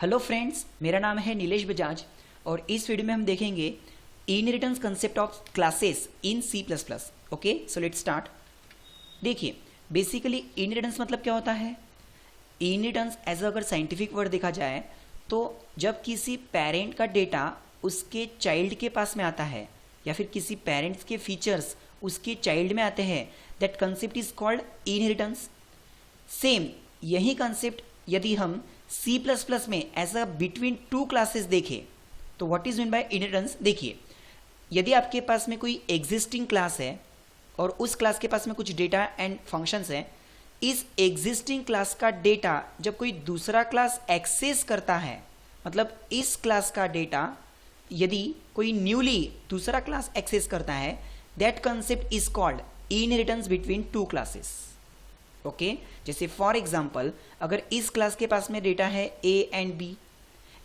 Hello friends, मेरा नाम है नीलेश बजाज और इस वीडियो में हम देखेंगे inheritance concept of classes in C plus plus. Okay, so let's start. देखिए, बेसिकली इनहेरिटेंस मतलब क्या होता है। इनहेरिटेंस एज अगर साइंटिफिक वर्ड देखा जाए तो जब किसी पेरेंट का डेटा उसके चाइल्ड के पास में आता है या फिर किसी पेरेंट्स के फीचर्स उसके चाइल्ड में आते हैं, that concept is called inheritance. Same यही कंसेप्ट यदि हम C++ में ऐसा बिटवीन टू क्लासेस देखें तो what is mean by inheritance. देखिए, यदि आपके पास में कोई एग्जिस्टिंग क्लास है और उस क्लास के पास में कुछ डेटा एंड फंक्शंस है, इस एग्जिस्टिंग क्लास का डेटा जब कोई दूसरा क्लास एक्सेस करता है, मतलब इस क्लास का डेटा यदि कोई न्यूली दूसरा क्लास एक्सेस करता है, that concept is called inheritance between two classes. Okay, जैसे फॉर एग्जाम्पल अगर इस क्लास के पास में डेटा है A एंड B,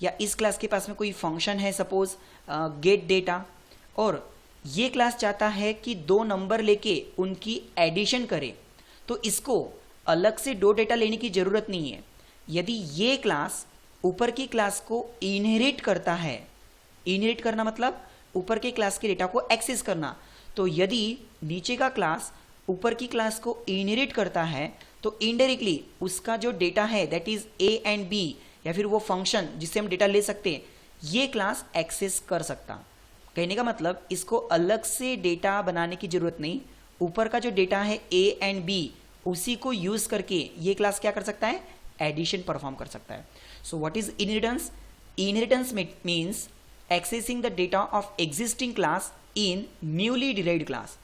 या इस क्लास के पास में कोई फंक्शन है सपोज गेट डेटा, और ये क्लास चाहता है कि दो नंबर लेके उनकी एडिशन करे, तो इसको अलग से दो डेटा लेने की जरूरत नहीं है। यदि ये क्लास ऊपर की क्लास को इनहेरिट करता है, इनहेरिट करना मतलब ऊपर के क्लास के डेटा को एक्सेस करना, तो यदि नीचे का क्लास ऊपर की क्लास को इनहेरिट करता है तो इनडायरेक्टली उसका जो डेटा है that is A and B, या फिर वो फंक्शन जिससे हम डेटा ले सकते हैं, ये क्लास एक्सेस कर सकता। कहने का मतलब इसको अलग से डेटा बनाने की जरूरत नहीं, ऊपर का जो डेटा है A एंड B उसी को यूज करके ये क्लास क्या कर सकता है, एडिशन परफॉर्म कर सकता है। So what is inheritance? Inheritance means accessing the data of existing class in newly derived class.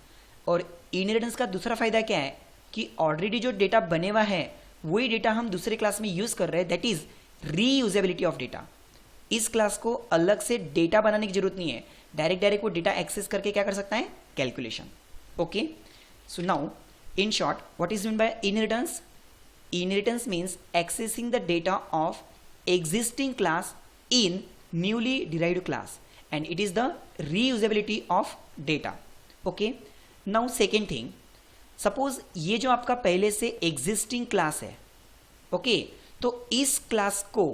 और इनहेरिटेंस का दूसरा फायदा क्या है कि ऑलरेडी जो डेटा बने हुआ है वही डेटा हम दूसरे क्लास में यूज कर रहे हैं, that is reusability of data. इस क्लास को अलग से डेटा बनाने की जरूरत नहीं है, डायरेक्ट वो डेटा एक्सेस करके क्या कर सकता है, calculation. Okay, so now in short what is mean by inheritance? Inheritance means accessing the data of existing class in newly derived class and it is the reusability of data. Okay, now second thing, suppose ये जो आपका पहले से existing class है, okay, तो इस class को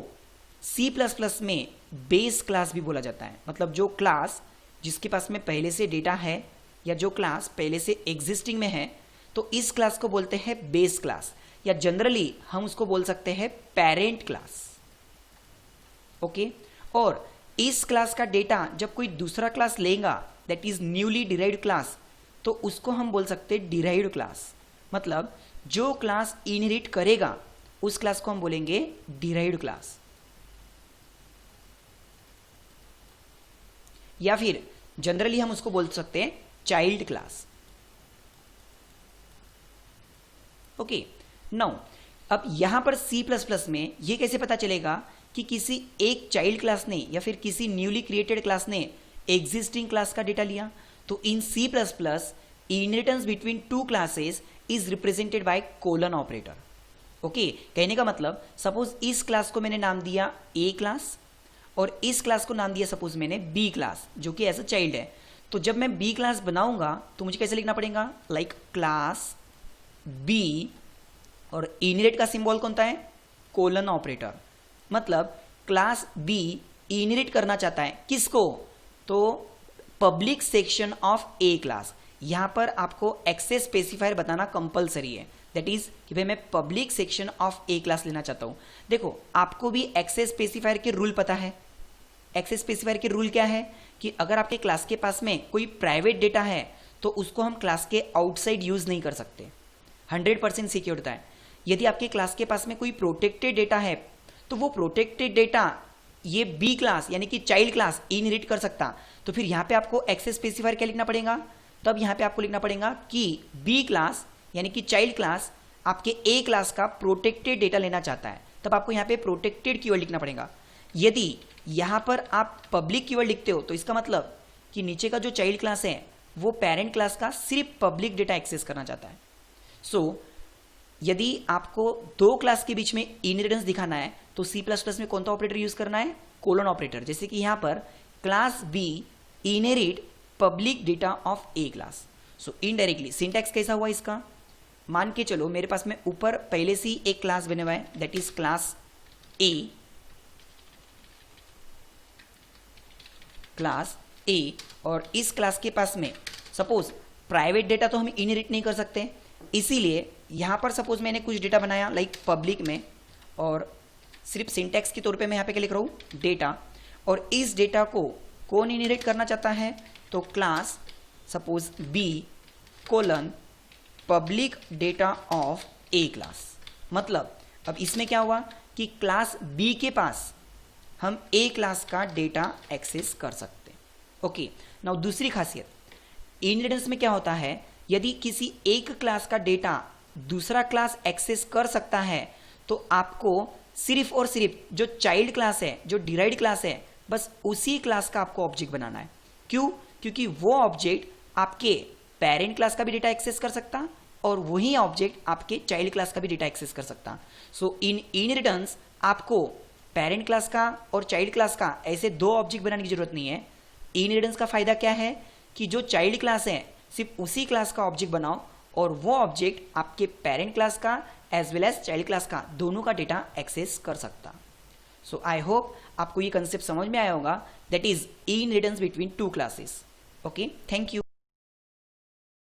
C++ में बेस क्लास भी बोला जाता है। मतलब जो क्लास जिसके पास में पहले से डेटा है या जो क्लास पहले से एग्जिस्टिंग में है, तो इस क्लास को बोलते हैं बेस क्लास, या जनरली हम उसको बोल सकते हैं पेरेंट क्लास। ओके, और इस क्लास का डेटा जब कोई दूसरा क्लास लेगा that is newly derived class, तो उसको हम बोल सकते हैं डिराइव्ड क्लास। मतलब जो क्लास इनहेरिट करेगा उस क्लास को हम बोलेंगे डिराइव्ड क्लास, या फिर जनरली हम उसको बोल सकते हैं चाइल्ड क्लास। ओके, नाउ अब यहां पर C++ में ये कैसे पता चलेगा कि किसी एक चाइल्ड क्लास ने या फिर किसी न्यूली क्रिएटेड क्लास ने एग्जिस्टिंग क्लास का डेटा लिया? तो इन C++ inheritance between two classes is represented by colon operator. Okay, कहने का मतलब सपोज इस क्लास को मैंने नाम दिया A क्लास और इस क्लास को नाम दिया सपोज मैंने B क्लास, जो कि एज अ चाइल्ड है। तो जब मैं B क्लास बनाऊंगा तो मुझे कैसे लिखना पड़ेगा, लाइक क्लास B, और इनहेरिट का सिंबल कौन सा है, कोलन ऑपरेटर। मतलब क्लास B इनहेरिट करना चाहता है किसको, तो public section of A class. यहां पर आपको एक्सेस स्पेसिफायर बताना कंपलसरी है, दैट इज कि भाई मैं public section of A class लेना चाहता हूं। देखो, आपको भी एक्सेस स्पेसिफायर के रूल पता है। एक्सेस स्पेसिफायर के रूल क्या है कि अगर आपके क्लास के पास में कोई प्राइवेट डेटा है तो उसको हम क्लास के आउटसाइड यूज नहीं कर सकते, 100% सिक्योर होता है। यदि आपके क्लास के पास में कोई प्रोटेक्टेड डेटा है तो वो प्रोटेक्टेड डेटा ये B क्लास यानी कि चाइल्ड क्लास इनहेरिट कर सकता। तो फिर यहाँ पे आपको एक्सेस स्पेसिफायर क्या लिखना पड़ेगा, तब यहाँ पे आपको लिखना पड़ेगा कि B क्लास यानी कि चाइल्ड क्लास आपके A क्लास का प्रोटेक्टेड डेटा लेना चाहता है, तब आपको यहाँ पे प्रोटेक्टेड कीवर्ड लिखना पड़ेगा। यदि यहाँ पर आप पब्लिक कीवर्ड लिखते हो तो इसका मतलब कि नीचे का जो चाइल्ड क्लास है वो पेरेंट क्लास का सिर्फ पब्लिक डेटा एक्सेस करना चाहता है। सो यदि आपको दो क्लास के बीच में इनहेरिटेंस दिखाना है तो C++ में कौन सा ऑपरेटर यूज करना है, कोलन ऑपरेटर। जैसे कि यहां पर class B inherit public data of A class. So indirectly syntax कैसा हुआ इसका, मान के चलो मेरे पास में ऊपर पहले से ही एक क्लास बने हुआ है that is class A, class ए और इस क्लास के पास में सपोज प्राइवेट डेटा तो हम इनहेरिट नहीं कर सकते, इसीलिए यहाँ पर सपोज मैंने कुछ डेटा बनाया लाइक पब्लिक में, और सिर्फ सिंटैक्स के तौर पे मैं यहाँ पे क्या लिख रहा हूँ डेटा, और इस डेटा को कौन इनहेरिट करना चाहता है तो class suppose B colon public data of A class. मतलब अब इसमें क्या हुआ कि क्लास बी के पास हम ए क्लास का डेटा एक्सेस कर सकते हैं। ओके, नाउ दूसरी खासियत इनहेरिटेंस में क्या होता है, यदि किसी एक क्लास का डेटा दूसरा क्लास एक्सेस कर सकता है तो आपको सिर्फ और सिर्फ जो चाइल्ड क्लास है, जो डिराइव्ड क्लास है, बस उसी क्लास का आपको ऑब्जेक्ट बनाना है। क्यों? क्योंकि वो ऑब्जेक्ट आपके पेरेंट क्लास का भी डेटा एक्सेस कर सकता और वही ऑब्जेक्ट आपके चाइल्ड क्लास का भी डेटा एक्सेस कर सकता। सो इन इनहेरिटेंस आपको पेरेंट क्लास का और चाइल्ड क्लास का ऐसे दो ऑब्जेक्ट बनाने की जरूरत नहीं है। इनहेरिटेंस का फायदा क्या है कि जो चाइल्ड क्लास है सिर्फ उसी क्लास का ऑब्जेक्ट बनाओ और वो ऑब्जेक्ट आपके पेरेंट क्लास का as well as child class का दोनों का डेटा एक्सेस कर सकता। सो आई होप आपको ये कंसेप्ट समझ में आया होगा, that is inheritance between two classes. Okay, thank you.